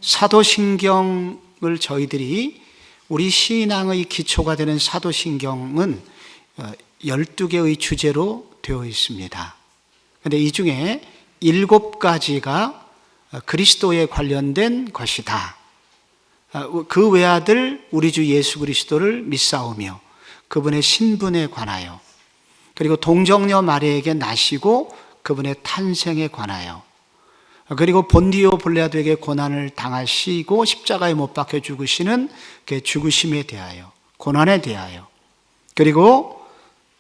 사도신경을 저희들이 우리 신앙의 기초가 되는 사도신경은 12개의 주제로 되어 있습니다. 그런데 이 중에 7가지가 그리스도에 관련된 것이다. 그 외아들 우리 주 예수 그리스도를 믿사오며 그분의 신분에 관하여, 그리고 동정녀 마리아에게 나시고 그분의 탄생에 관하여, 그리고 본디오 빌라도에게 고난을 당하시고 십자가에 못 박혀 죽으시는 그 죽으심에 대하여, 고난에 대하여, 그리고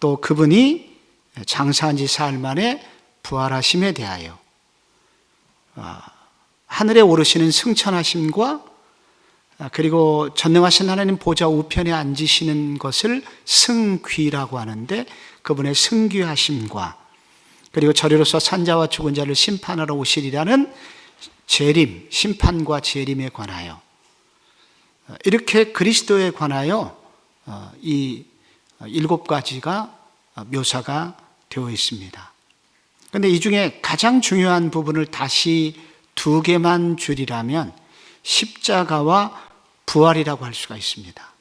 또 그분이 장사한 지 사흘 만에 부활하심에 대하여, 하늘에 오르시는 승천하심과, 그리고 전능하신 하나님 보좌 우편에 앉으시는 것을 승귀라고 하는데 그분의 승귀하심과, 그리고 저리로서 산자와 죽은 자를 심판하러 오시리라는 재림, 심판과 재림에 관하여, 이렇게 그리스도에 관하여 이 7가지가 묘사가 되어 있습니다. 그런데 이 중에 가장 중요한 부분을 다시 2개만 줄이라면 십자가와 부활이라고 할 수가 있습니다.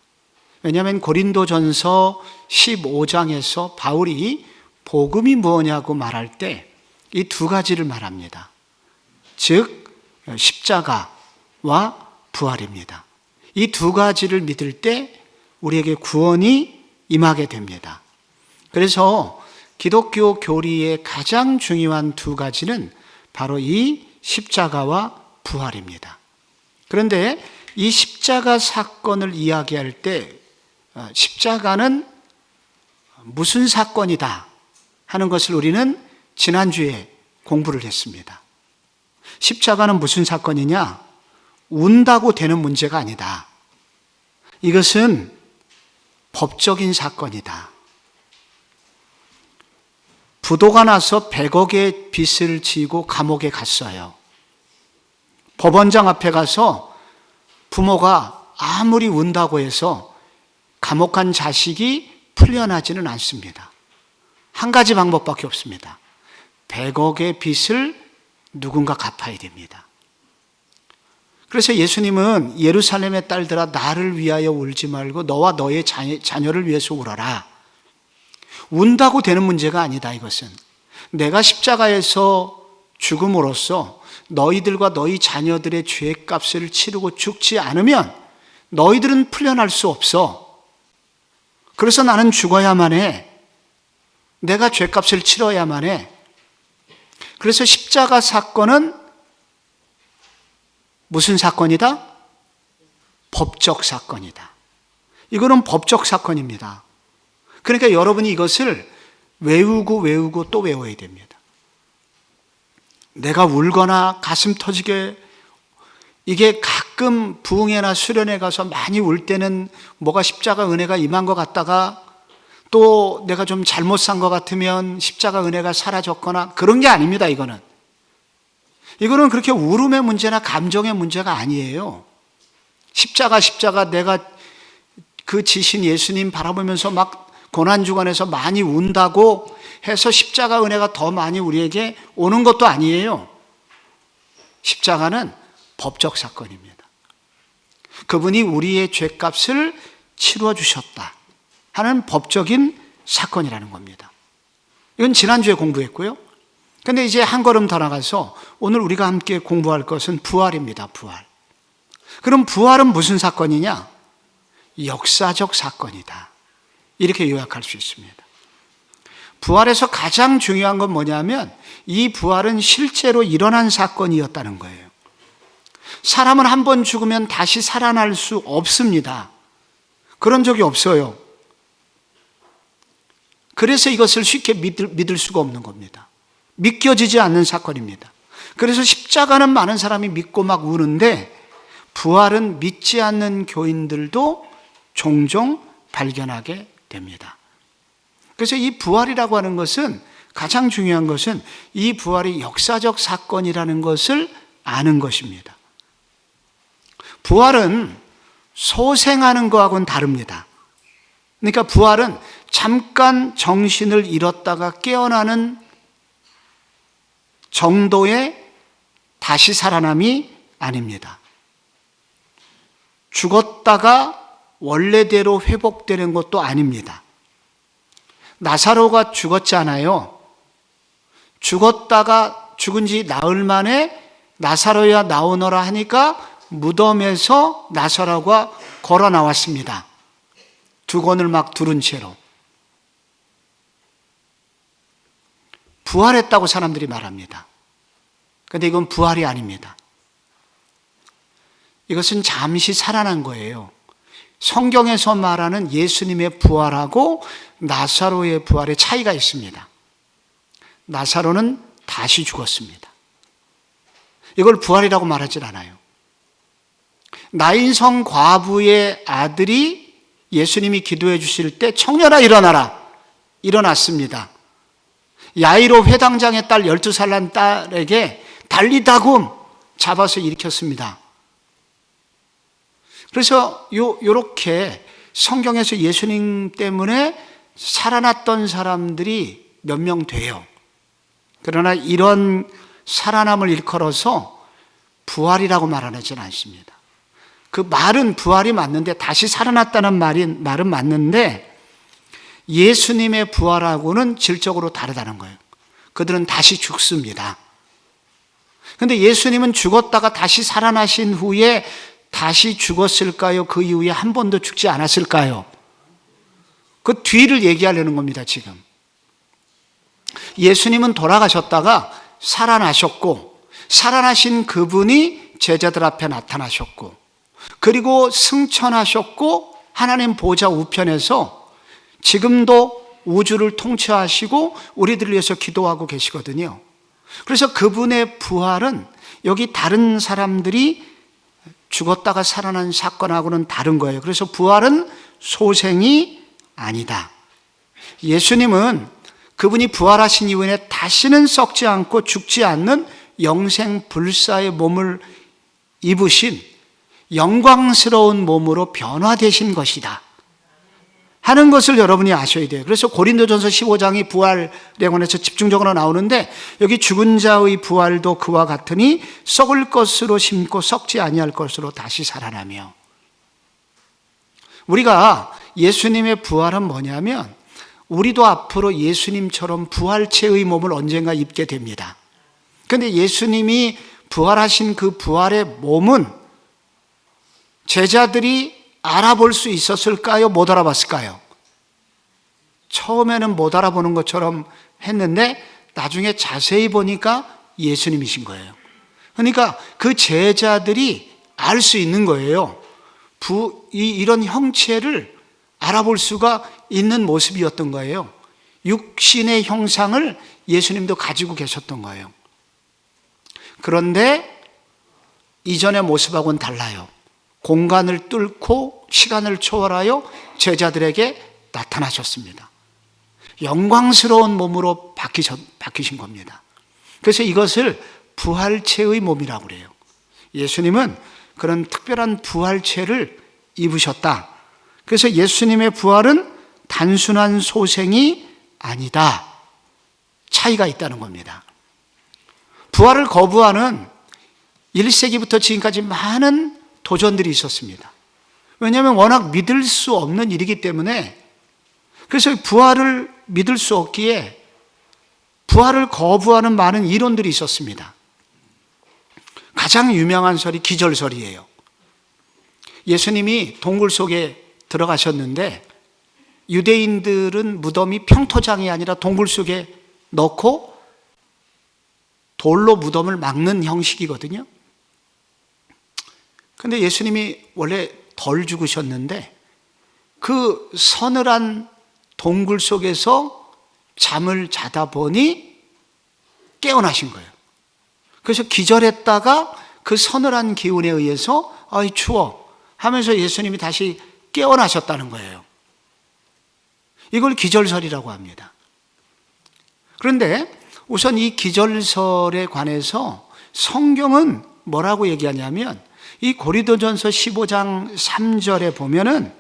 왜냐하면 고린도전서 15장에서 바울이 복음이 무엇냐고 말할 때 이 2가지를 말합니다. 즉 십자가와 부활입니다. 이 2가지를 믿을 때 우리에게 구원이 임하게 됩니다. 그래서 기독교 교리의 가장 중요한 2가지는 바로 이 십자가와 부활입니다. 그런데 이 십자가 사건을 이야기할 때 십자가는 무슨 사건이다 하는 것을 우리는 지난주에 공부를 했습니다. 십자가는 무슨 사건이냐? 운다고 되는 문제가 아니다. 이것은 법적인 사건이다. 부도가 나서 100억의 빚을 지고 감옥에 갔어요. 법원장 앞에 가서 부모가 아무리 운다고 해서 감옥 간 자식이 풀려나지는 않습니다. 한 가지 방법밖에 없습니다. 100억의 빚을 누군가 갚아야 됩니다. 그래서 예수님은 예루살렘의 딸들아 나를 위하여 울지 말고 너와 너의 자녀를 위해서 울어라. 운다고 되는 문제가 아니다. 이것은 내가 십자가에서 죽음으로써 너희들과 너희 자녀들의 죄값을 치르고 죽지 않으면 너희들은 풀려날 수 없어. 그래서 나는 죽어야만 해. 내가 죄값을 치러야만 해. 그래서 십자가 사건은 무슨 사건이다? 법적 사건이다. 이거는 법적 사건입니다. 그러니까 여러분이 이것을 외우고 또 외워야 됩니다. 내가 울거나 가슴 터지게, 이게 가끔 부흥회나 수련회 가서 많이 울 때는 뭐가 십자가 은혜가 임한 것 같다가 또 내가 좀 잘못 산 것 같으면 십자가 은혜가 사라졌거나 그런 게 아닙니다. 이거는 그렇게 울음의 문제나 감정의 문제가 아니에요. 십자가 내가 그 지신 예수님 바라보면서 막 고난주간에서 많이 운다고 해서 십자가 은혜가 더 많이 우리에게 오는 것도 아니에요. 십자가는 법적 사건입니다. 그분이 우리의 죄값을 치루어 주셨다 하는 법적인 사건이라는 겁니다. 이건 지난주에 공부했고요. 그런데 이제 한 걸음 더 나가서 오늘 우리가 함께 공부할 것은 부활입니다. 부활. 그럼 부활은 무슨 사건이냐? 역사적 사건이다. 이렇게 요약할 수 있습니다. 부활에서 가장 중요한 건 뭐냐면 이 부활은 실제로 일어난 사건이었다는 거예요. 사람은 한 번 죽으면 다시 살아날 수 없습니다. 그런 적이 없어요. 그래서 이것을 쉽게 믿을 수가 없는 겁니다. 믿겨지지 않는 사건입니다. 그래서 십자가는 많은 사람이 믿고 막 우는데 부활은 믿지 않는 교인들도 종종 발견하게 됩니다. 그래서 이 부활이라고 하는 것은 가장 중요한 것은 이 부활이 역사적 사건이라는 것을 아는 것입니다. 부활은 소생하는 것하고는 다릅니다. 그러니까 부활은 잠깐 정신을 잃었다가 깨어나는 정도의 다시 살아남이 아닙니다. 죽었다가 원래대로 회복되는 것도 아닙니다. 나사로가 죽었잖아요. 죽었다가 죽은 지 나흘 만에 나사로야 나오너라 하니까 무덤에서 나사로가 걸어 나왔습니다. 두건을 막 두른 채로. 부활했다고 사람들이 말합니다. 그런데 이건 부활이 아닙니다. 이것은 잠시 살아난 거예요. 성경에서 말하는 예수님의 부활하고 나사로의 부활의 차이가 있습니다. 나사로는 다시 죽었습니다. 이걸 부활이라고 말하진 않아요. 나인성 과부의 아들이 예수님이 기도해 주실 때 청년아 일어나라. 일어났습니다. 야이로 회당장의 딸 12살 난 딸에게 달리다굼 잡아서 일으켰습니다. 그래서 요렇게 성경에서 예수님 때문에 살아났던 사람들이 몇 명 돼요. 그러나 이런 살아남을 일컬어서 부활이라고 말하지는 않습니다. 그 말은 부활이 맞는데, 다시 살아났다는 말은 맞는데 예수님의 부활하고는 질적으로 다르다는 거예요. 그들은 다시 죽습니다. 그런데 예수님은 죽었다가 다시 살아나신 후에 다시 죽었을까요? 그 이후에 한 번도 죽지 않았을까요? 그 뒤를 얘기하려는 겁니다, 지금. 예수님은 돌아가셨다가 살아나셨고, 살아나신 그분이 제자들 앞에 나타나셨고, 그리고 승천하셨고, 하나님 보좌 우편에서 지금도 우주를 통치하시고 우리들을 위해서 기도하고 계시거든요. 그래서 그분의 부활은 여기 다른 사람들이 죽었다가 살아난 사건하고는 다른 거예요. 그래서 부활은 소생이 아니다. 예수님은 그분이 부활하신 이후에 다시는 썩지 않고 죽지 않는 영생불사의 몸을 입으신 영광스러운 몸으로 변화되신 것이다 하는 것을 여러분이 아셔야 돼요. 그래서 고린도전서 15장이 부활에 관해서 집중적으로 나오는데, 여기 죽은 자의 부활도 그와 같으니 썩을 것으로 심고 썩지 아니할 것으로 다시 살아나며. 우리가 예수님의 부활은 뭐냐면, 우리도 앞으로 예수님처럼 부활체의 몸을 언젠가 입게 됩니다. 그런데 예수님이 부활하신 그 부활의 몸은 제자들이 알아볼 수 있었을까요? 못 알아봤을까요? 처음에는 못 알아보는 것처럼 했는데 나중에 자세히 보니까 예수님이신 거예요. 그러니까 그 제자들이 알 수 있는 거예요. 이런 형체를 알아볼 수가 있는 모습이었던 거예요. 육신의 형상을 예수님도 가지고 계셨던 거예요. 그런데 이전의 모습하고는 달라요. 공간을 뚫고 시간을 초월하여 제자들에게 나타나셨습니다. 영광스러운 몸으로 바뀌신 겁니다. 그래서 이것을 부활체의 몸이라고 그래요. 예수님은 그런 특별한 부활체를 입으셨다. 그래서 예수님의 부활은 단순한 소생이 아니다. 차이가 있다는 겁니다. 부활을 거부하는 1세기부터 지금까지 많은 도전들이 있었습니다. 왜냐하면 워낙 믿을 수 없는 일이기 때문에. 그래서 부활을 믿을 수 없기에 부활을 거부하는 많은 이론들이 있었습니다. 가장 유명한 설이 기절설이에요. 예수님이 동굴 속에 들어가셨는데 유대인들은 무덤이 평토장이 아니라 동굴 속에 넣고 돌로 무덤을 막는 형식이거든요. 그런데 예수님이 원래 덜 죽으셨는데 그 서늘한 동굴 속에서 잠을 자다 보니 깨어나신 거예요. 그래서 기절했다가 그 서늘한 기운에 의해서 아이 추워 하면서 예수님이 다시 깨어나셨다는 거예요. 이걸 기절설이라고 합니다. 그런데 우선 이 기절설에 관해서 성경은 뭐라고 얘기하냐면, 이 고린도전서 15장 3절에 보면은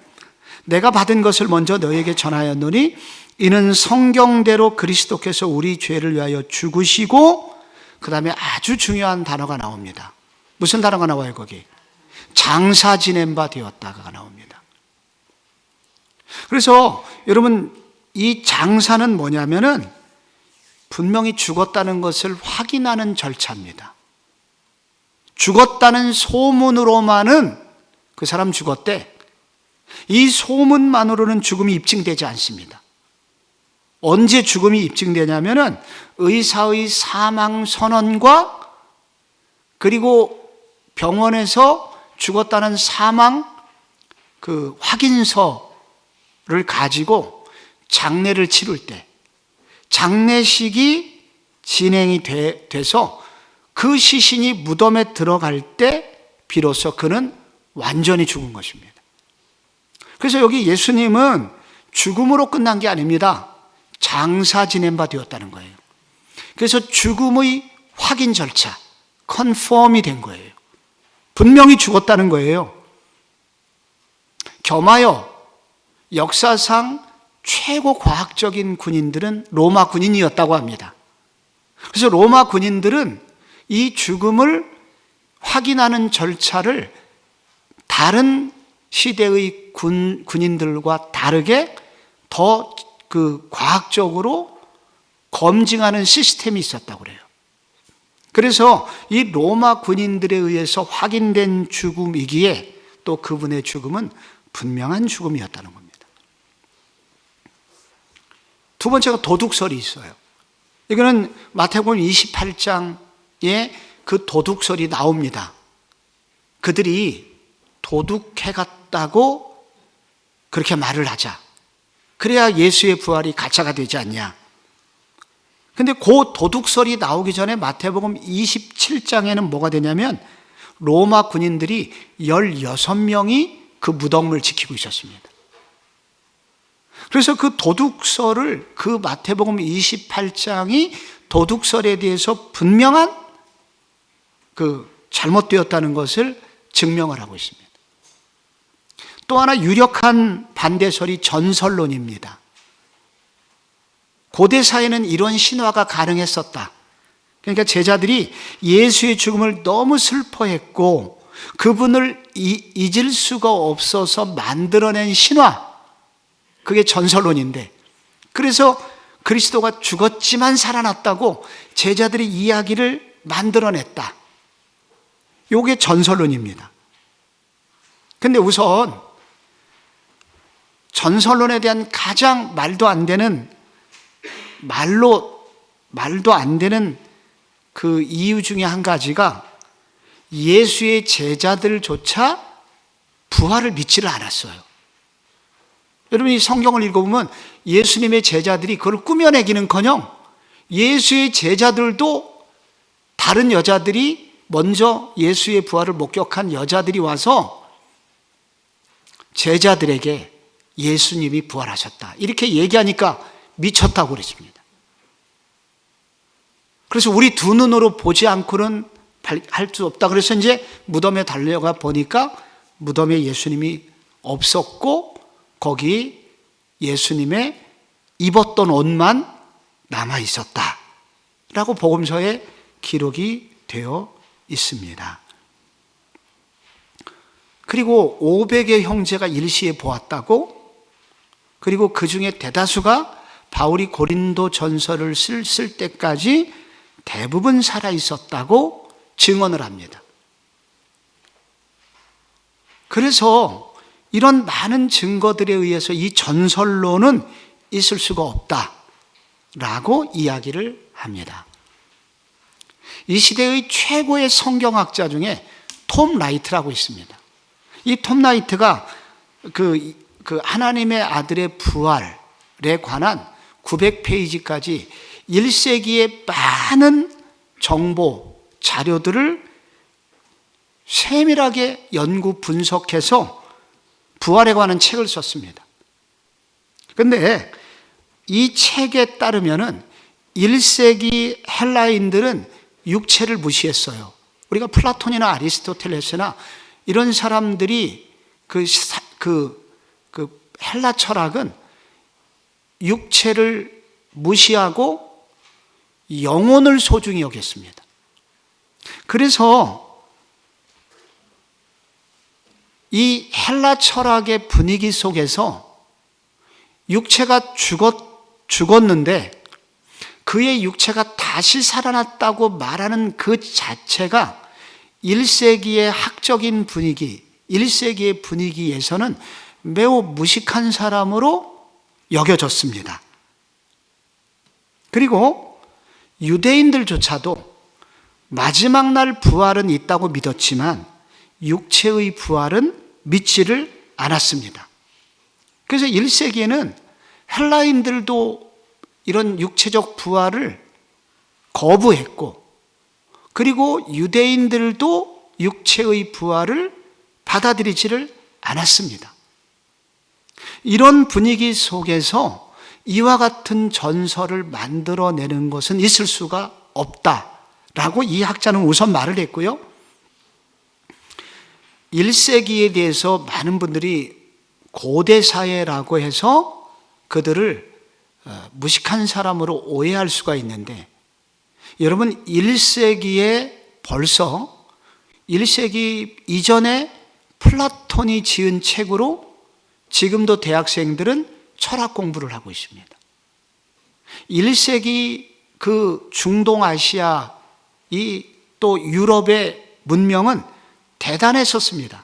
내가 받은 것을 먼저 너에게 전하였노니 이는 성경대로 그리스도께서 우리 죄를 위하여 죽으시고, 그 다음에 아주 중요한 단어가 나옵니다. 무슨 단어가 나와요 거기? 장사 지낸 바 되었다가 나옵니다. 그래서 여러분, 이 장사는 뭐냐면은 분명히 죽었다는 것을 확인하는 절차입니다. 죽었다는 소문으로만은 그 사람 죽었대, 이 소문만으로는 죽음이 입증되지 않습니다. 언제 죽음이 입증되냐면은 의사의 사망 선언과 그리고 병원에서 죽었다는 사망 그 확인서를 가지고 장례를 치를 때, 장례식이 진행이 돼서 그 시신이 무덤에 들어갈 때 비로소 그는 완전히 죽은 것입니다. 그래서 여기 예수님은 죽음으로 끝난 게 아닙니다. 장사 지낸 바 되었다는 거예요. 그래서 죽음의 확인 절차, 컨펌이 된 거예요. 분명히 죽었다는 거예요. 겸하여 역사상 최고 과학적인 군인들은 로마 군인이었다고 합니다. 그래서 로마 군인들은 이 죽음을 확인하는 절차를 다른 시대의 군인들과 다르게 더 과학적으로 검증하는 시스템이 있었다고 그래요. 그래서 이 로마 군인들에 의해서 확인된 죽음이기에 또 그분의 죽음은 분명한 죽음이었다는 겁니다. 두 번째가 도둑설이 있어요. 이거는 마태복음 28장에 그 도둑설이 나옵니다. 그들이 도둑해갔다고 그렇게 말을 하자. 그래야 예수의 부활이 가짜가 되지 않냐. 근데 그 도둑설이 나오기 전에 마태복음 27장에는 뭐가 되냐면 로마 군인들이 16명이 그 무덤을 지키고 있었습니다. 그래서 그 도둑설을, 그 마태복음 28장이 도둑설에 대해서 분명한 잘못되었다는 것을 증명을 하고 있습니다. 또 하나 유력한 반대설이 전설론입니다. 고대 사회는 이런 신화가 가능했었다. 그러니까 제자들이 예수의 죽음을 너무 슬퍼했고 그분을 잊을 수가 없어서 만들어낸 신화, 그게 전설론인데, 그래서 그리스도가 죽었지만 살아났다고 제자들이 이야기를 만들어냈다. 이게 전설론입니다. 근데 우선 전설론에 대한 가장 말도 안 되는 그 이유 중에 한 가지가 예수의 제자들조차 부활을 믿지를 않았어요. 여러분이 성경을 읽어보면 예수님의 제자들이 그걸 꾸며내기는커녕 예수의 제자들도 다른 여자들이 먼저 예수의 부활을 목격한 여자들이 와서 제자들에게 예수님이 부활하셨다 이렇게 얘기하니까 미쳤다고 그랬습니다. 그래서 우리 두 눈으로 보지 않고는 할 수 없다. 그래서 이제 무덤에 달려가 보니까 무덤에 예수님이 없었고 거기 예수님의 입었던 옷만 남아 있었다 라고 복음서에 기록이 되어 있습니다. 그리고 500의 형제가 일시에 보았다고, 그리고 그 중에 대다수가 바울이 고린도 전서를 쓸 때까지 대부분 살아 있었다고 증언을 합니다. 그래서 이런 많은 증거들에 의해서 이 전설론은 있을 수가 없다라고 이야기를 합니다. 이 시대의 최고의 성경학자 중에 톰 라이트라고 있습니다. 이 톰 라이트가 그 하나님의 아들의 부활에 관한 900페이지까지 1세기의 많은 정보, 자료들을 세밀하게 연구 분석해서 부활에 관한 책을 썼습니다. 그런데 이 책에 따르면은 1세기 헬라인들은 육체를 무시했어요. 우리가 플라톤이나 아리스토텔레스나 이런 사람들이 그 헬라 철학은 육체를 무시하고 영혼을 소중히 여겼습니다. 그래서 이 헬라 철학의 분위기 속에서 육체가 죽었는데 그의 육체가 다시 살아났다고 말하는 그 자체가 1세기의 학적인 분위기, 1세기의 분위기에서는 매우 무식한 사람으로 여겨졌습니다. 그리고 유대인들조차도 마지막 날 부활은 있다고 믿었지만 육체의 부활은 믿지를 않았습니다. 그래서 1세기에는 헬라인들도 이런 육체적 부활을 거부했고, 그리고 유대인들도 육체의 부활을 받아들이지를 않았습니다. 이런 분위기 속에서 이와 같은 전설을 만들어내는 것은 있을 수가 없다라고 이 학자는 우선 말을 했고요. 1세기에 대해서 많은 분들이 고대사회라고 해서 그들을 무식한 사람으로 오해할 수가 있는데, 여러분 1세기에 벌써 1세기 이전에 플라톤이 지은 책으로 지금도 대학생들은 철학 공부를 하고 있습니다. 1세기 그 중동아시아 또 유럽의 문명은 대단했었습니다.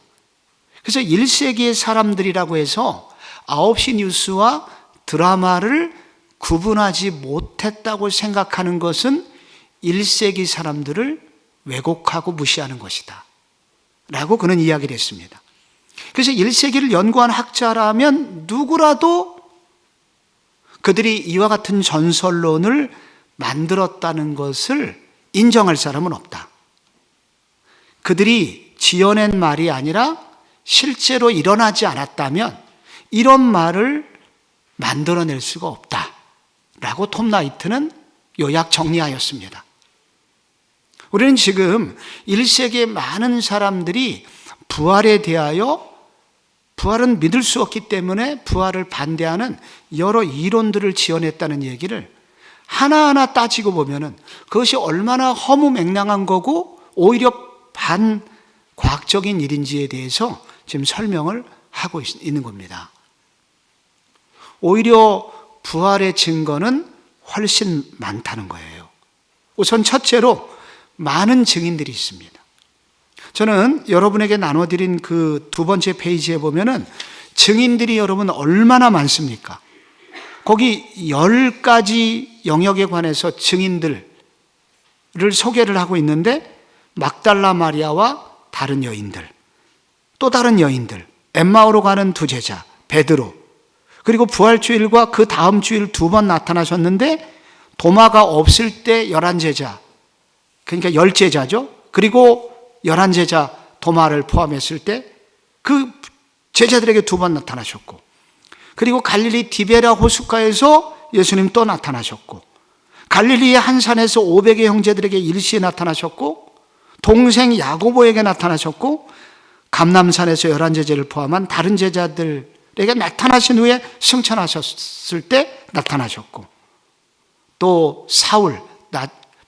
그래서 1세기의 사람들이라고 해서 9시 뉴스와 드라마를 구분하지 못했다고 생각하는 것은 1세기 사람들을 왜곡하고 무시하는 것이다 라고 그는 이야기를 했습니다. 그래서 1세기를 연구한 학자라면 누구라도 그들이 이와 같은 전설론을 만들었다는 것을 인정할 사람은 없다. 그들이 지어낸 말이 아니라 실제로 일어나지 않았다면 이런 말을 만들어낼 수가 없다라고 톰 라이트는 요약 정리하였습니다. 우리는 지금 1세기의 많은 사람들이 부활에 대하여 부활은 믿을 수 없기 때문에 부활을 반대하는 여러 이론들을 지어냈다는 얘기를 하나하나 따지고 보면은 그것이 얼마나 허무맹랑한 거고 오히려 반과학적인 일인지에 대해서 지금 설명을 하고 있는 겁니다. 오히려 부활의 증거는 훨씬 많다는 거예요. 우선 첫째로 많은 증인들이 있습니다. 저는 여러분에게 나눠드린 그 두 번째 페이지에 보면은 증인들이 여러분 얼마나 많습니까? 거기 10가지 영역에 관해서 증인들을 소개를 하고 있는데, 막달라 마리아와 다른 여인들, 또 다른 여인들, 엠마오로 가는 두 제자, 베드로, 그리고 부활주일과 그 다음 주일 2번 나타나셨는데 도마가 없을 때 11제자, 그러니까 10제자죠. 그리고 11제자 도마를 포함했을 때 그 제자들에게 2번 나타나셨고, 그리고 갈릴리 디베라 호숫가에서 예수님 또 나타나셨고, 갈릴리의 한 산에서 500의 형제들에게 일시에 나타나셨고, 동생 야고보에게 나타나셨고, 감람산에서 11제자를 포함한 다른 제자들에게 나타나신 후에 승천하셨을 때 나타나셨고, 또 사울,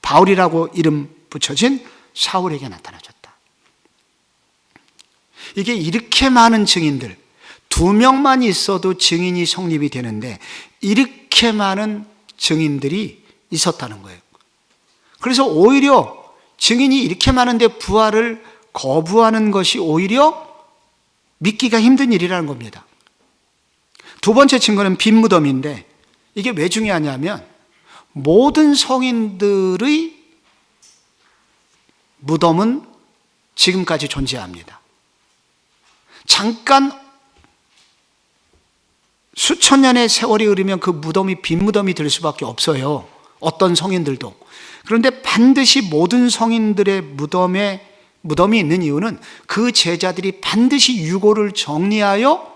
바울이라고 이름 붙여진 사울에게 나타나셨다. 이게 이렇게 많은 증인들, 2명만 있어도 증인이 성립이 되는데 이렇게 많은 증인들이 있었다는 거예요. 그래서 오히려 증인이 이렇게 많은데 부활을 거부하는 것이 오히려 믿기가 힘든 일이라는 겁니다. 두 번째 증거는 빈 무덤인데, 이게 왜 중요하냐면 모든 성인들의 무덤은 지금까지 존재합니다. 잠깐 수천 년의 세월이 흐르면 그 무덤이 빈 무덤이 될 수밖에 없어요. 어떤 성인들도. 그런데 반드시 모든 성인들의 무덤이 있는 이유는 그 제자들이 반드시 유고를 정리하여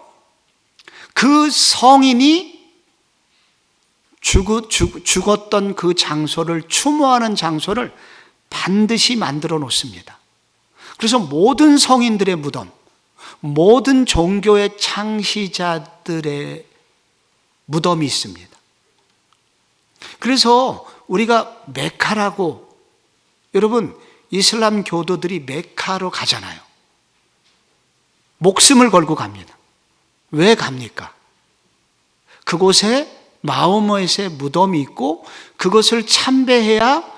그 성인이 죽었던 그 장소를 추모하는 장소를 반드시 만들어 놓습니다. 그래서 모든 성인들의 무덤, 모든 종교의 창시자들의 무덤이 있습니다. 그래서 우리가 메카라고, 여러분 이슬람 교도들이 메카로 가잖아요. 목숨을 걸고 갑니다. 왜 갑니까? 그곳에 마호멧의 무덤이 있고 그것을 참배해야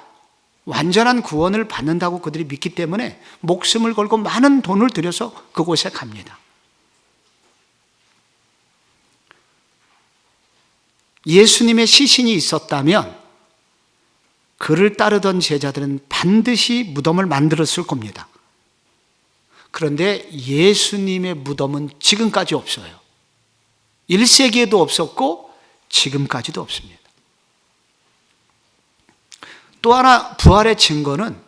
완전한 구원을 받는다고 그들이 믿기 때문에 목숨을 걸고 많은 돈을 들여서 그곳에 갑니다. 예수님의 시신이 있었다면 그를 따르던 제자들은 반드시 무덤을 만들었을 겁니다. 그런데 예수님의 무덤은 지금까지 없어요. 1세기에도 없었고 지금까지도 없습니다. 또 하나 부활의 증거는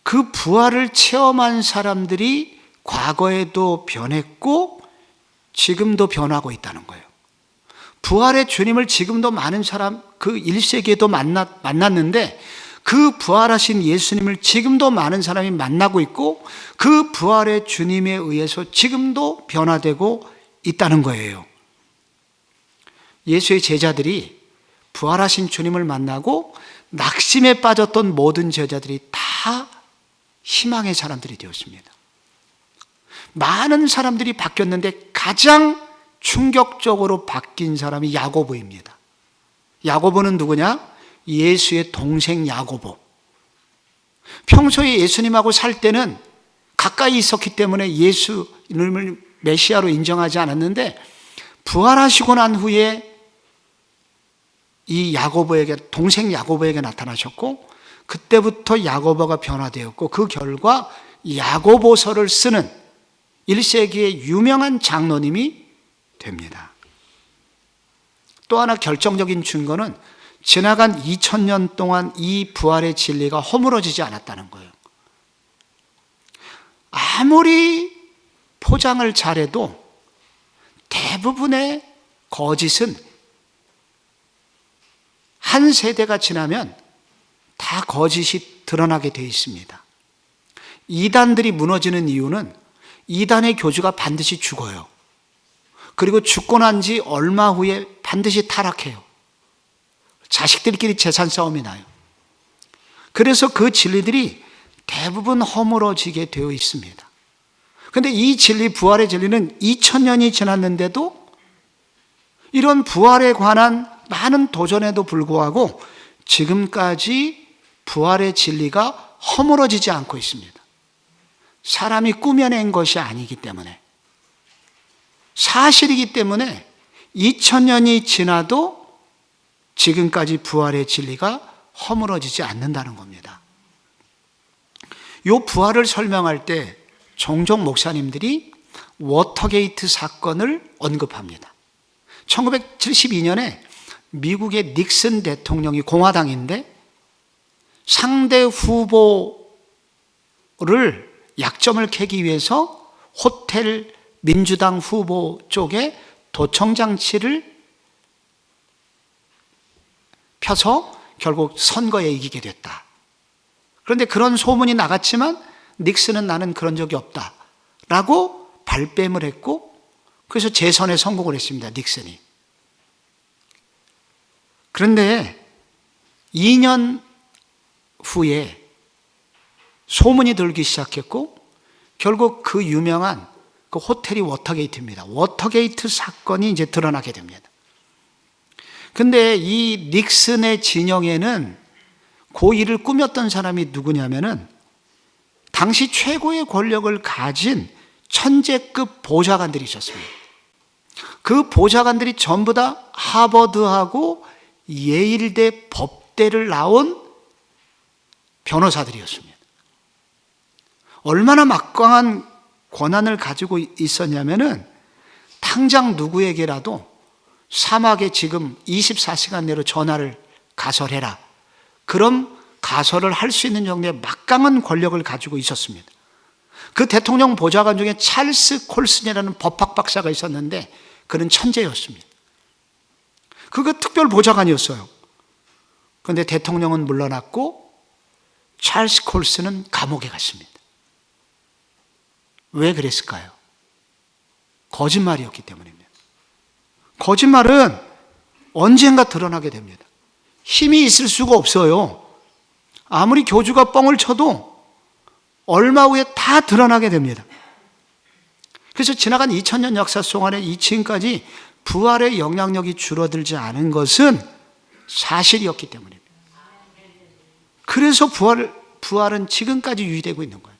그 부활을 체험한 사람들이 과거에도 변했고 지금도 변하고 있다는 거예요. 부활의 주님을 지금도 많은 사람, 그 1세기에도 만났는데 그 부활하신 예수님을 지금도 많은 사람이 만나고 있고 그 부활의 주님에 의해서 지금도 변화되고 있다는 거예요. 예수의 제자들이 부활하신 주님을 만나고 낙심에 빠졌던 모든 제자들이 다 희망의 사람들이 되었습니다. 많은 사람들이 바뀌었는데 가장 충격적으로 바뀐 사람이 야고보입니다. 야고보는 누구냐? 예수의 동생 야고보. 평소에 예수님하고 살 때는 가까이 있었기 때문에 예수님을 메시아로 인정하지 않았는데 부활하시고 난 후에 이 야고보에게, 동생 야고보에게 나타나셨고 그때부터 야고보가 변화되었고 그 결과 야고보서를 쓰는 1세기의 유명한 장로님이 됩니다. 또 하나 결정적인 증거는 지나간 2000년 동안 이 부활의 진리가 허물어지지 않았다는 거예요. 아무리 포장을 잘해도 대부분의 거짓은 한 세대가 지나면 다 거짓이 드러나게 되어 있습니다. 이단들이 무너지는 이유는 이단의 교주가 반드시 죽어요. 그리고 죽고 난 지 얼마 후에 반드시 타락해요. 자식들끼리 재산 싸움이 나요. 그래서 그 진리들이 대부분 허물어지게 되어 있습니다. 그런데 이 진리, 부활의 진리는 2000년이 지났는데도 이런 부활에 관한 많은 도전에도 불구하고 지금까지 부활의 진리가 허물어지지 않고 있습니다. 사람이 꾸며낸 것이 아니기 때문에, 사실이기 때문에 2000년이 지나도 지금까지 부활의 진리가 허물어지지 않는다는 겁니다. 이 부활을 설명할 때 종종 목사님들이 워터게이트 사건을 언급합니다. 1972년에 미국의 닉슨 대통령이 공화당인데 상대 후보를 약점을 캐기 위해서 호텔 민주당 후보 쪽에 도청장치를 펴서 결국 선거에 이기게 됐다. 그런데 그런 소문이 나갔지만 닉슨은 나는 그런 적이 없다 라고 발뺌을 했고 그래서 재선에 성공을 했습니다. 닉슨이. 그런데 2년 후에 소문이 돌기 시작했고 결국 그 유명한 그 호텔이 워터게이트입니다. 워터게이트 사건이 이제 드러나게 됩니다. 근데 이 닉슨의 진영에는 그 일을 꾸몄던 사람이 누구냐면은 당시 최고의 권력을 가진 천재급 보좌관들이 있었습니다. 그 보좌관들이 전부 다 하버드하고 예일대 법대를 나온 변호사들이었습니다. 얼마나 막강한 권한을 가지고 있었냐면은 당장 누구에게라도 사막에 지금 24시간 내로 전화를 가설해라. 그럼 가설을 할 수 있는 정도의 막강한 권력을 가지고 있었습니다. 그 대통령 보좌관 중에 찰스 콜슨이라는 법학 박사가 있었는데 그는 천재였습니다. 그가 특별 보좌관이었어요. 그런데 대통령은 물러났고 찰스 콜슨은 감옥에 갔습니다. 왜 그랬을까요? 거짓말이었기 때문입니다. 거짓말은 언젠가 드러나게 됩니다. 힘이 있을 수가 없어요. 아무리 교주가 뻥을 쳐도 얼마 후에 다 드러나게 됩니다. 그래서 지나간 2000년 역사 동안에 지금까지 부활의 영향력이 줄어들지 않은 것은 사실이었기 때문입니다. 그래서 부활은 지금까지 유지되고 있는 거예요.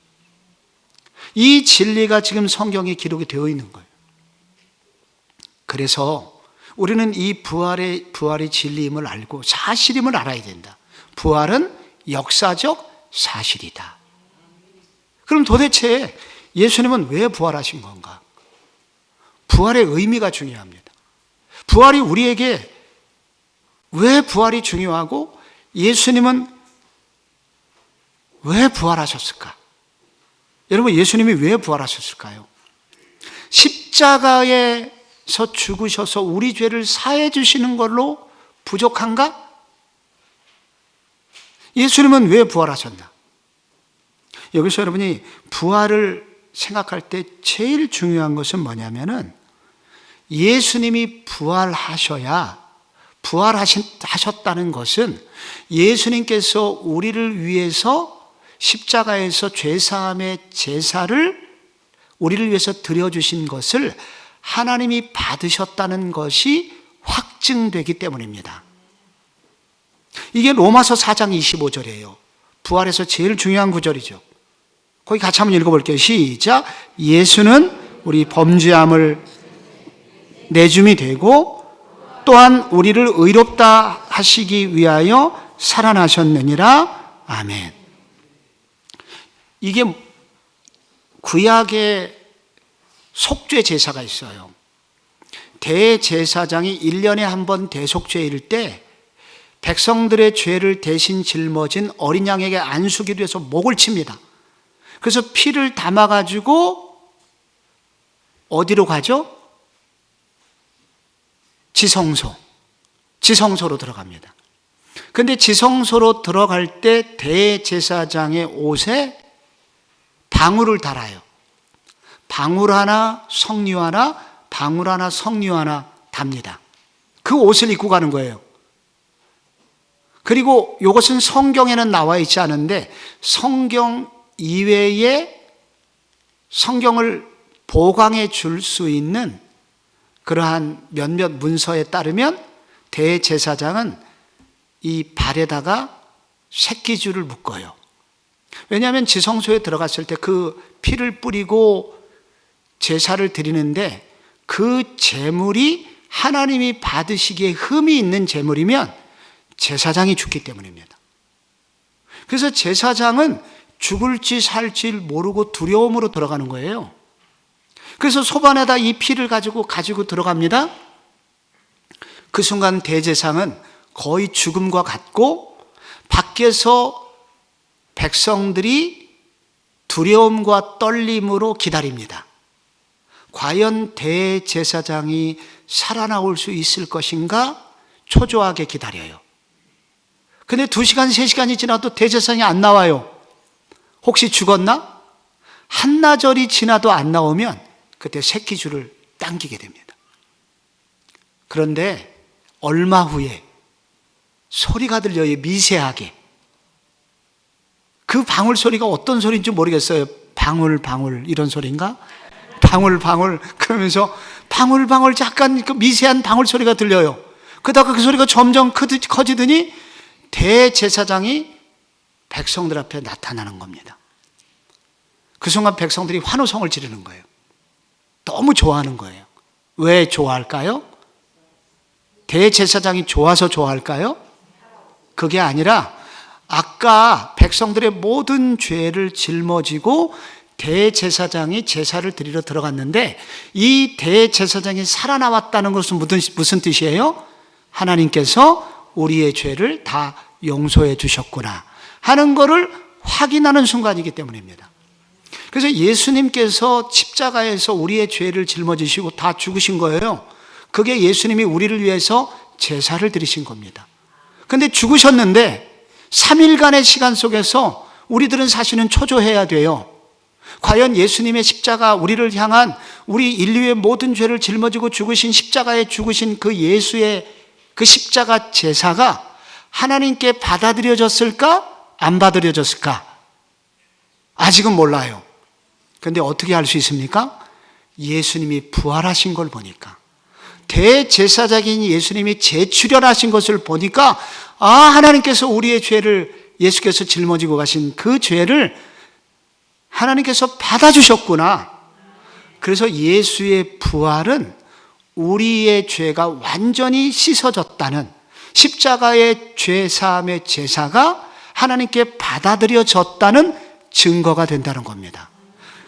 이 진리가 지금 성경에 기록이 되어 있는 거예요. 그래서 우리는 이 부활의 진리임을 알고 사실임을 알아야 된다. 부활은 역사적 사실이다. 그럼 도대체 예수님은 왜 부활하신 건가? 부활의 의미가 중요합니다. 부활이 우리에게 왜 부활이 중요하고 예수님은 왜 부활하셨을까? 여러분, 예수님이 왜 부활하셨을까요? 십자가에서 죽으셔서 우리 죄를 사해 주시는 걸로 부족한가? 예수님은 왜 부활하셨나? 여기서 여러분이 부활을 생각할 때 제일 중요한 것은 뭐냐면은 예수님이 부활하셨다는 것은 예수님께서 우리를 위해서 십자가에서 죄사함의 제사를 우리를 위해서 드려주신 것을 하나님이 받으셨다는 것이 확증되기 때문입니다. 이게 로마서 4장 25절이에요. 부활에서 제일 중요한 구절이죠. 거기 같이 한번 읽어볼게요. 시작. 예수는 우리 범죄함을 내줌이 되고 또한 우리를 의롭다 하시기 위하여 살아나셨느니라. 아멘. 이게 구약의 속죄 제사가 있어요. 대제사장이 1년에 한 번 대속죄일 때 백성들의 죄를 대신 짊어진 어린 양에게 안수기로 해서 목을 칩니다. 그래서 피를 담아가지고 어디로 가죠? 지성소로 들어갑니다. 근데 지성소로 들어갈 때 대제사장의 옷에 방울을 달아요. 방울 하나, 석류 하나, 방울 하나, 석류 하나 답니다. 그 옷을 입고 가는 거예요. 그리고 이것은 성경에는 나와 있지 않은데 성경 이외에 성경을 보강해 줄 수 있는 그러한 몇몇 문서에 따르면 대제사장은 이 발에다가 새끼줄을 묶어요. 왜냐하면 지성소에 들어갔을 때 그 피를 뿌리고 제사를 드리는데 그 제물이 하나님이 받으시기에 흠이 있는 제물이면 제사장이 죽기 때문입니다. 그래서 제사장은 죽을지 살지 모르고 두려움으로 들어가는 거예요. 그래서 소반에다 이 피를 가지고 들어갑니다. 그 순간 대제사장은 거의 죽음과 같고 밖에서 백성들이 두려움과 떨림으로 기다립니다. 과연 대제사장이 살아나올 수 있을 것인가 초조하게 기다려요. 근데 2시간, 3시간이 지나도 대제사장이 안 나와요. 혹시 죽었나? 한나절이 지나도 안 나오면 그때 새끼줄을 당기게 됩니다. 그런데 얼마 후에 소리가 들려요. 미세하게. 그 방울 소리가 어떤 소리인지 모르겠어요. 방울 이런 소리인가? 방울 그러면서 방울 약간 그 미세한 방울 소리가 들려요. 그러다가 그 소리가 점점 커지더니 대제사장이 백성들 앞에 나타나는 겁니다. 그 순간 백성들이 환호성을 지르는 거예요. 너무 좋아하는 거예요. 왜 좋아할까요? 대제사장이 좋아서 좋아할까요? 그게 아니라 아까 백성들의 모든 죄를 짊어지고 대제사장이 제사를 드리러 들어갔는데 이 대제사장이 살아나왔다는 것은 무슨 뜻이에요? 하나님께서 우리의 죄를 다 용서해 주셨구나 하는 것을 확인하는 순간이기 때문입니다. 그래서 예수님께서 십자가에서 우리의 죄를 짊어지시고 다 죽으신 거예요. 그게 예수님이 우리를 위해서 제사를 드리신 겁니다. 근데 죽으셨는데 3일간의 시간 속에서 우리들은 사실은 초조해야 돼요. 과연 예수님의 십자가, 우리를 향한 우리 인류의 모든 죄를 짊어지고 죽으신 십자가에 죽으신 그 예수의 그 십자가 제사가 하나님께 받아들여졌을까? 안 받아들여졌을까? 아직은 몰라요. 그런데 어떻게 알 수 있습니까? 예수님이 부활하신 걸 보니까, 대제사장인 예수님이 재출현하신 것을 보니까, 하나님께서 우리의 죄를, 예수께서 짊어지고 가신 그 죄를 하나님께서 받아주셨구나. 그래서 예수의 부활은 우리의 죄가 완전히 씻어졌다는, 십자가의 죄사함의 제사가 하나님께 받아들여졌다는 증거가 된다는 겁니다.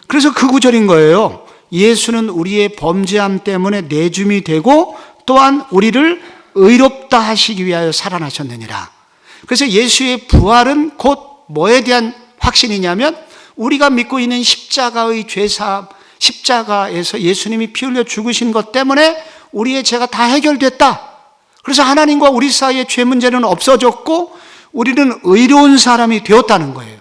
그래서 그 구절인 거예요. 예수는 우리의 범죄함 때문에 내줌이 되고 또한 우리를 의롭다 하시기 위하여 살아나셨느니라. 그래서 예수의 부활은 곧 뭐에 대한 확신이냐면, 우리가 믿고 있는 십자가의 죄사함, 십자가에서 예수님이 피 흘려 죽으신 것 때문에 우리의 죄가 다 해결됐다. 그래서 하나님과 우리 사이의 죄 문제는 없어졌고 우리는 의로운 사람이 되었다는 거예요.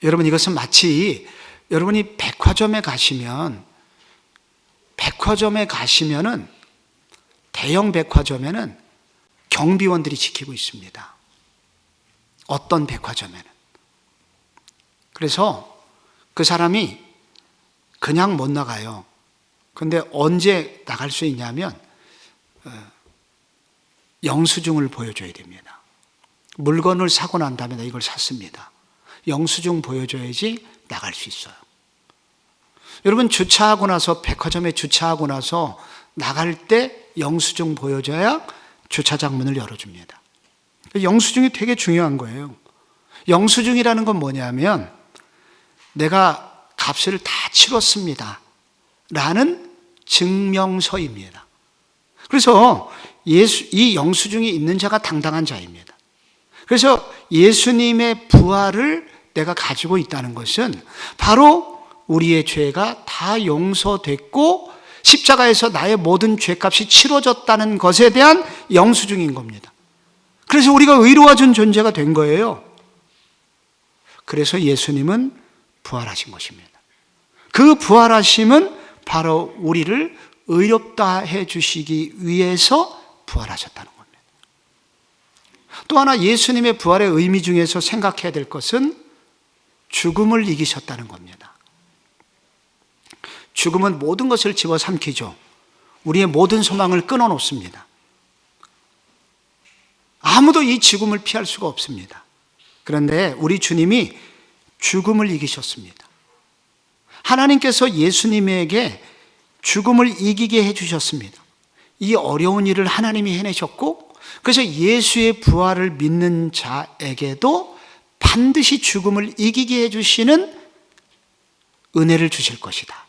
여러분, 이것은 마치 여러분이 백화점에 가시면은, 대형 백화점에는 경비원들이 지키고 있습니다. 어떤 백화점에는. 그래서 그 사람이 그냥 못 나가요. 근데 언제 나갈 수 있냐면 영수증을 보여줘야 됩니다. 물건을 사고 난 다음에 이걸 샀습니다. 영수증 보여줘야지 나갈 수 있어요. 여러분, 주차하고 나서, 백화점에 주차하고 나서 나갈 때 영수증 보여줘야 주차장 문을 열어줍니다. 영수증이 되게 중요한 거예요. 영수증이라는 건 뭐냐면, 내가 값을 다 치렀습니다 라는 증명서입니다. 그래서 이 영수증이 있는 자가 당당한 자입니다. 그래서 예수님의 부활을 내가 가지고 있다는 것은 바로 우리의 죄가 다 용서됐고 십자가에서 나의 모든 죄값이 치러졌다는 것에 대한 영수증인 겁니다. 그래서 우리가 의로워진 존재가 된 거예요. 그래서 예수님은 부활하신 것입니다. 그 부활하심은 바로 우리를 의롭다 해주시기 위해서 부활하셨다는 겁니다. 또 하나 예수님의 부활의 의미 중에서 생각해야 될 것은 죽음을 이기셨다는 겁니다. 죽음은 모든 것을 집어삼키죠. 우리의 모든 소망을 끊어놓습니다. 아무도 이 죽음을 피할 수가 없습니다. 그런데 우리 주님이 죽음을 이기셨습니다. 하나님께서 예수님에게 죽음을 이기게 해주셨습니다. 이 어려운 일을 하나님이 해내셨고, 그래서 예수의 부활을 믿는 자에게도 반드시 죽음을 이기게 해주시는 은혜를 주실 것이다.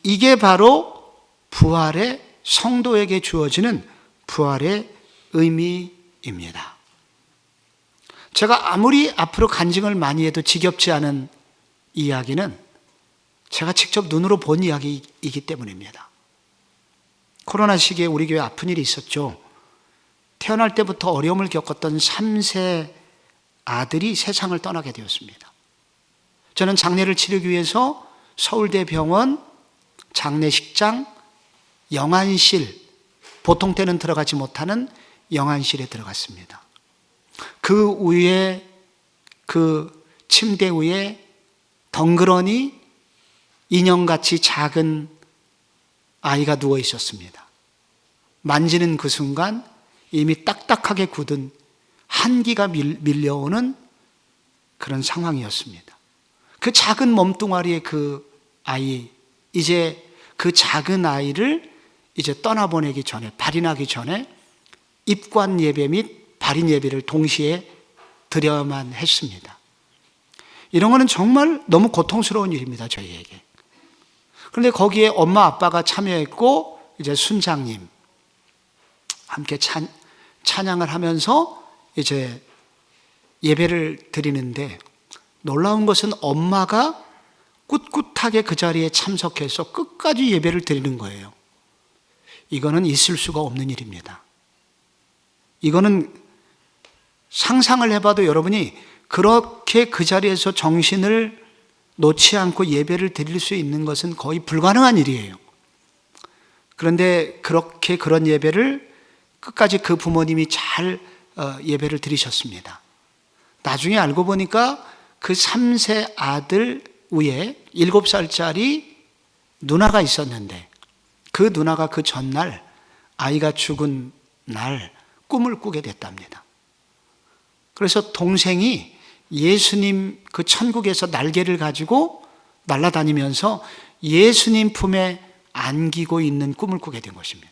이게 바로 부활의, 성도에게 주어지는 부활의 의미입니다. 제가 아무리 앞으로 간증을 많이 해도 지겹지 않은 이야기는 제가 직접 눈으로 본 이야기이기 때문입니다. 코로나 시기에 우리 교회 아픈 일이 있었죠. 태어날 때부터 어려움을 겪었던 3세 아들이 세상을 떠나게 되었습니다. 저는 장례를 치르기 위해서 서울대병원 장례식장 영안실, 보통 때는 들어가지 못하는 영안실에 들어갔습니다. 그 위에, 그 침대 위에 덩그러니 인형같이 작은 아이가 누워 있었습니다. 만지는 그 순간 이미 딱딱하게 굳은 한기가 밀려오는 그런 상황이었습니다. 그 작은 몸뚱아리의 그 아이, 이제 그 작은 아이를 이제 떠나보내기 전에, 발인하기 전에 입관 예배 및 발인 예배를 동시에 드려야만 했습니다. 이런 거는 정말 너무 고통스러운 일입니다, 저희에게. 그런데 거기에 엄마 아빠가 참여했고 이제 순장님 함께 찬양을 하면서 이제 예배를 드리는데, 놀라운 것은 엄마가 꿋꿋하게 그 자리에 참석해서 끝까지 예배를 드리는 거예요. 이거는 있을 수가 없는 일입니다. 이거는 상상을 해봐도 여러분이 그렇게 그 자리에서 정신을 놓지 않고 예배를 드릴 수 있는 것은 거의 불가능한 일이에요. 그런데 그렇게 그런 예배를 끝까지 그 부모님이 잘 예배를 드리셨습니다. 나중에 알고 보니까 그 3세 아들 위에 7살짜리 누나가 있었는데 그 누나가 그 전날 아이가 죽은 날 꿈을 꾸게 됐답니다. 그래서 동생이 예수님 그 천국에서 날개를 가지고 날아다니면서 예수님 품에 안기고 있는 꿈을 꾸게 된 것입니다.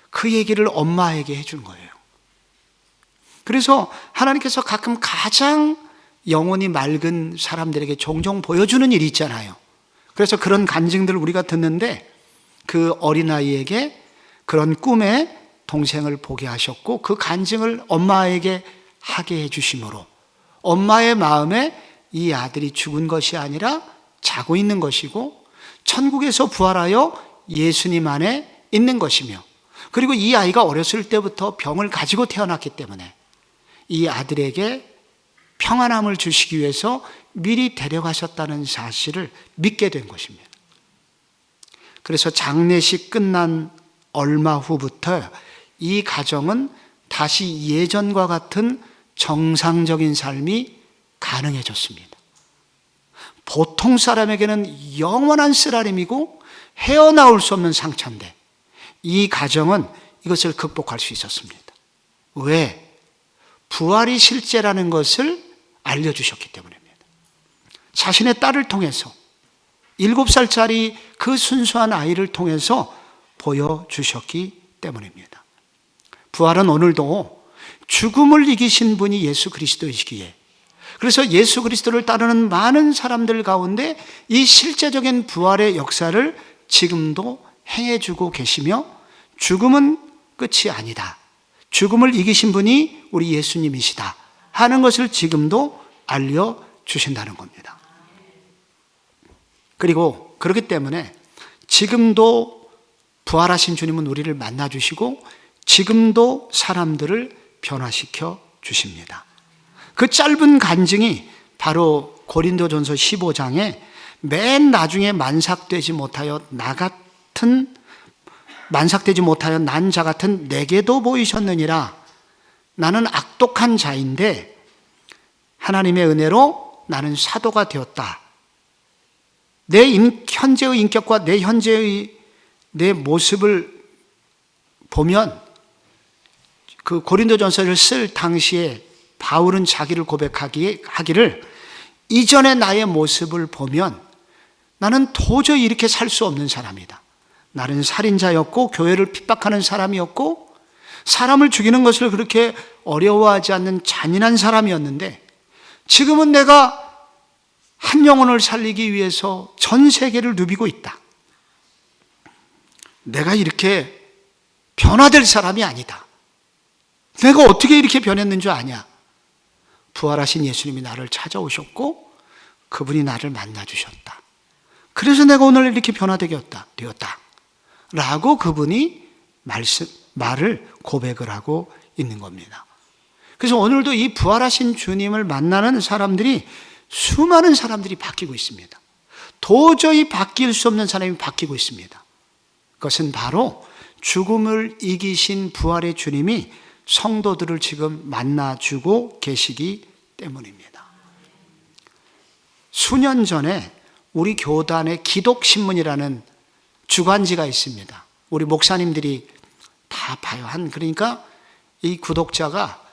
그 얘기를 엄마에게 해준 거예요. 그래서 하나님께서 가끔 가장 영혼이 맑은 사람들에게 종종 보여주는 일이 있잖아요. 그래서 그런 간증들을 우리가 듣는데 그 어린아이에게 그런 꿈에 동생을 보게 하셨고 그 간증을 엄마에게 하게 해주심으로 엄마의 마음에 이 아들이 죽은 것이 아니라 자고 있는 것이고 천국에서 부활하여 예수님 안에 있는 것이며 그리고 이 아이가 어렸을 때부터 병을 가지고 태어났기 때문에 이 아들에게 평안함을 주시기 위해서 미리 데려가셨다는 사실을 믿게 된 것입니다. 그래서 장례식 끝난 얼마 후부터 이 가정은 다시 예전과 같은 정상적인 삶이 가능해졌습니다. 보통 사람에게는 영원한 쓰라림이고 헤어나올 수 없는 상처인데 이 가정은 이것을 극복할 수 있었습니다. 왜? 부활이 실제라는 것을 알려주셨기 때문입니다. 자신의 딸을 통해서 7살짜리 그 순수한 아이를 통해서 보여주셨기 때문입니다. 부활은 오늘도 죽음을 이기신 분이 예수 그리스도이시기에 그래서 예수 그리스도를 따르는 많은 사람들 가운데 이 실제적인 부활의 역사를 지금도 행해주고 계시며 죽음은 끝이 아니다. 죽음을 이기신 분이 우리 예수님이시다 하는 것을 지금도 알려주신다는 겁니다. 그리고 그렇기 때문에 지금도 부활하신 주님은 우리를 만나주시고 지금도 사람들을 변화시켜 주십니다. 그 짧은 간증이 바로 고린도전서 15장에 맨 나중에 만삭되지 못하여 난 자 같은 내게도 보이셨느니라. 나는 악독한 자인데 하나님의 은혜로 나는 사도가 되었다. 내 현재의 인격과 내 현재의 내 모습을 보면 그 고린도전서를 쓸 당시에 바울은 자기를 고백하기를 이전의 나의 모습을 보면 나는 도저히 이렇게 살 수 없는 사람이다. 나는 살인자였고 교회를 핍박하는 사람이었고 사람을 죽이는 것을 그렇게 어려워하지 않는 잔인한 사람이었는데 지금은 내가 한 영혼을 살리기 위해서 전 세계를 누비고 있다. 내가 이렇게 변화될 사람이 아니다. 내가 어떻게 이렇게 변했는 줄 아냐? 부활하신 예수님이 나를 찾아오셨고 그분이 나를 만나주셨다. 그래서 내가 오늘 이렇게 변화되었다. 라고 그분이 말을 고백을 하고 있는 겁니다. 그래서 오늘도 이 부활하신 주님을 만나는 사람들이 수많은 사람들이 바뀌고 있습니다. 도저히 바뀔 수 없는 사람이 바뀌고 있습니다. 그것은 바로 죽음을 이기신 부활의 주님이 성도들을 지금 만나주고 계시기 때문입니다. 수년 전에 우리 교단의 기독신문이라는 주간지가 있습니다. 우리 목사님들이 다 봐요. 그러니까 이 구독자가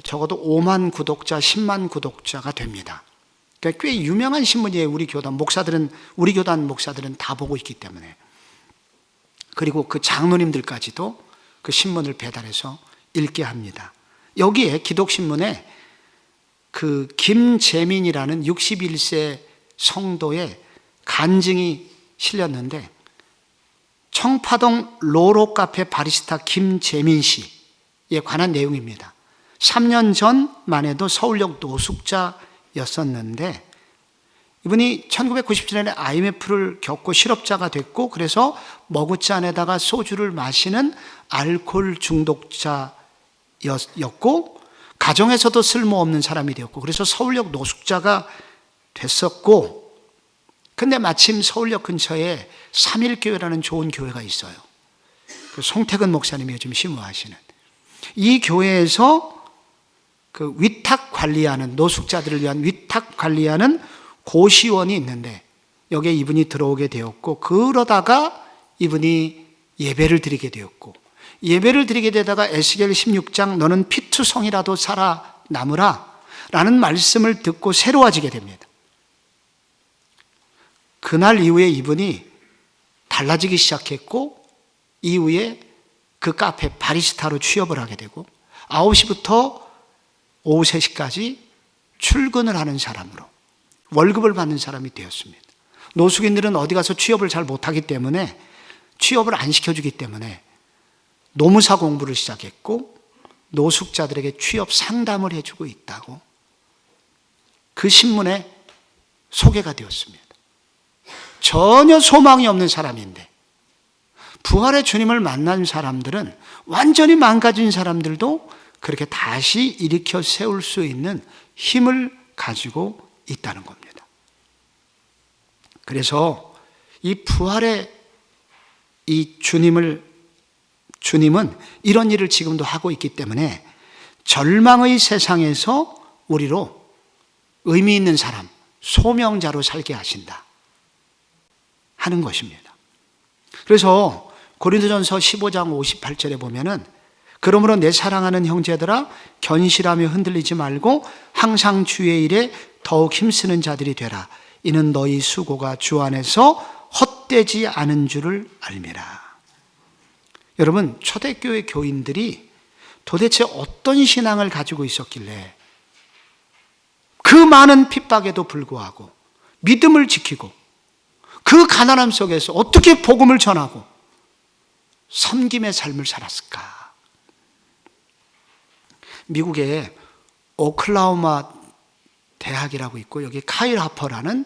적어도 5만 구독자, 10만 구독자가 됩니다. 그러니까 꽤 유명한 신문이에요. 우리 교단 목사들은 다 보고 있기 때문에. 그리고 그 장로님들까지도 그 신문을 배달해서 읽게 합니다. 여기에 기독신문에 그 김재민이라는 61세 성도의 간증이 실렸는데 청파동 로로 카페 바리스타 김재민 씨에 관한 내용입니다. 3년 전만 해도 서울역 노숙자였었는데 이분이 1997년에 IMF를 겪고 실업자가 됐고 그래서 머그잔에다가 소주를 마시는 알코올 중독자였고 가정에서도 쓸모없는 사람이 되었고 그래서 서울역 노숙자가 됐었고 근데 마침 서울역 근처에 삼일교회라는 좋은 교회가 있어요. 그 송태근 목사님이 요즘 심우하시는 이 교회에서 그 위탁 관리하는 노숙자들을 위한 위탁 관리하는 고시원이 있는데 여기에 이분이 들어오게 되었고, 그러다가 이분이 예배를 드리게 되었고, 예배를 드리게 되다가 에스겔 16장 너는 피투성이라도 살아남으라 라는 말씀을 듣고 새로워지게 됩니다. 그날 이후에 이분이 달라지기 시작했고, 이후에 그 카페 바리스타로 취업을 하게 되고 9시부터 오후 3시까지 출근을 하는 사람으로 월급을 받는 사람이 되었습니다. 노숙인들은 어디 가서 취업을 잘 못하기 때문에, 취업을 안 시켜주기 때문에 노무사 공부를 시작했고, 노숙자들에게 취업 상담을 해주고 있다고 그 신문에 소개가 되었습니다. 전혀 소망이 없는 사람인데, 부활의 주님을 만난 사람들은, 완전히 망가진 사람들도 그렇게 다시 일으켜 세울 수 있는 힘을 가지고 있다는 겁니다. 그래서 이 부활의 이 주님은 이런 일을 지금도 하고 있기 때문에 절망의 세상에서 우리로 의미 있는 사람, 소명자로 살게 하신다 하는 것입니다. 그래서 고린도전서 15장 58절에 보면은 그러므로 내 사랑하는 형제들아 견실하며 흔들리지 말고 항상 주의 일에 더욱 힘쓰는 자들이 되라. 이는 너희 수고가 주 안에서 헛되지 않은 줄을 알미라. 여러분, 초대교회 교인들이 도대체 어떤 신앙을 가지고 있었길래 그 많은 핍박에도 불구하고 믿음을 지키고 그 가난함 속에서 어떻게 복음을 전하고 섬김의 삶을 살았을까? 미국에 오클라호마 대학이라고 있고, 여기 카일 하퍼라는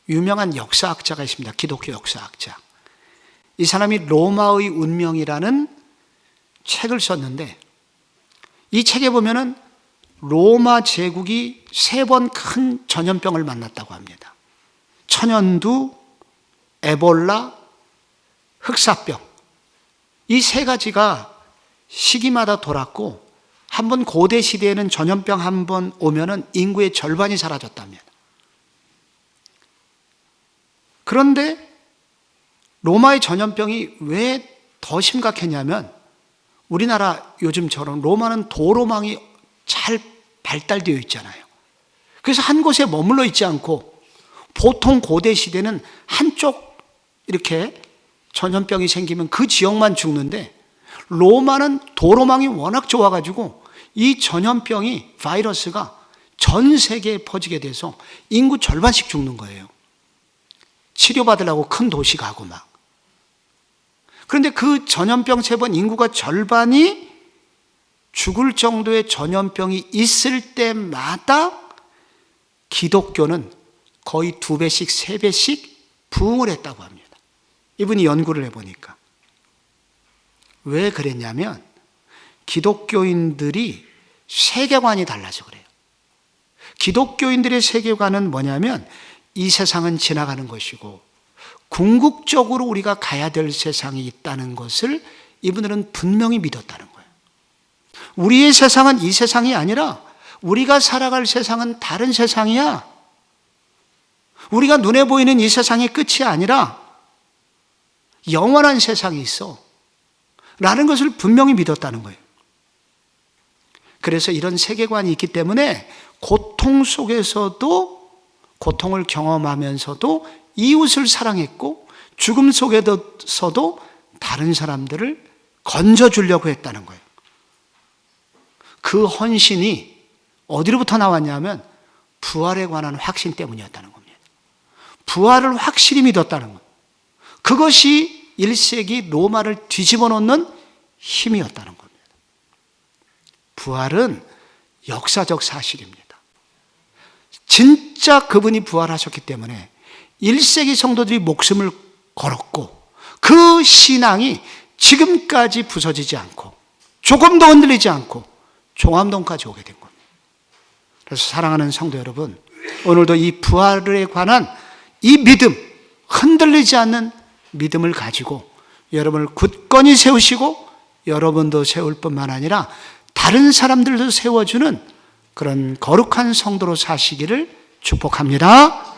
유명한 역사학자가 있습니다. 기독교 역사학자. 이 사람이 로마의 운명이라는 책을 썼는데, 이 책에 보면은 로마 제국이 3번 큰 전염병을 만났다고 합니다. 천연두, 에볼라, 흑사병. 이 3가지가 시기마다 돌았고, 한번 고대 시대에는 전염병 한 번 오면은 인구의 절반이 사라졌답니다. 그런데 로마의 전염병이 왜 더 심각했냐면, 우리나라 요즘처럼 로마는 도로망이 잘 발달되어 있잖아요. 그래서 한 곳에 머물러 있지 않고, 보통 고대 시대는 한쪽 이렇게 전염병이 생기면 그 지역만 죽는데, 로마는 도로망이 워낙 좋아가지고 이 전염병이, 바이러스가 전 세계에 퍼지게 돼서 인구 절반씩 죽는 거예요. 치료받으려고 큰 도시 가고 막. 그런데 그 전염병 3번 인구가 절반이 죽을 정도의 전염병이 있을 때마다 기독교는 거의 2배씩, 3배씩 부흥을 했다고 합니다. 이분이 연구를 해보니까. 왜 그랬냐면, 기독교인들이 세계관이 달라서 그래요. 기독교인들의 세계관은 뭐냐면, 이 세상은 지나가는 것이고 궁극적으로 우리가 가야 될 세상이 있다는 것을 이분들은 분명히 믿었다는 거예요. 우리의 세상은 이 세상이 아니라 우리가 살아갈 세상은 다른 세상이야. 우리가 눈에 보이는 이 세상의 끝이 아니라 영원한 세상이 있어 라는 것을 분명히 믿었다는 거예요. 그래서 이런 세계관이 있기 때문에 고통 속에서도, 고통을 경험하면서도 이웃을 사랑했고, 죽음 속에서도 다른 사람들을 건져주려고 했다는 거예요. 그 헌신이 어디로부터 나왔냐면 부활에 관한 확신 때문이었다는 겁니다. 부활을 확실히 믿었다는 거예요. 그것이 1세기 로마를 뒤집어 놓는 힘이었다는 겁니다. 부활은 역사적 사실입니다. 진짜 그분이 부활하셨기 때문에 1세기 성도들이 목숨을 걸었고, 그 신앙이 지금까지 부서지지 않고 조금도 흔들리지 않고 종암동까지 오게 된 겁니다. 그래서 사랑하는 성도 여러분, 오늘도 이 부활에 관한 이 믿음, 흔들리지 않는 믿음을 가지고 여러분을 굳건히 세우시고 여러분도 세울 뿐만 아니라 다른 사람들도 세워주는 그런 거룩한 성도로 사시기를 축복합니다.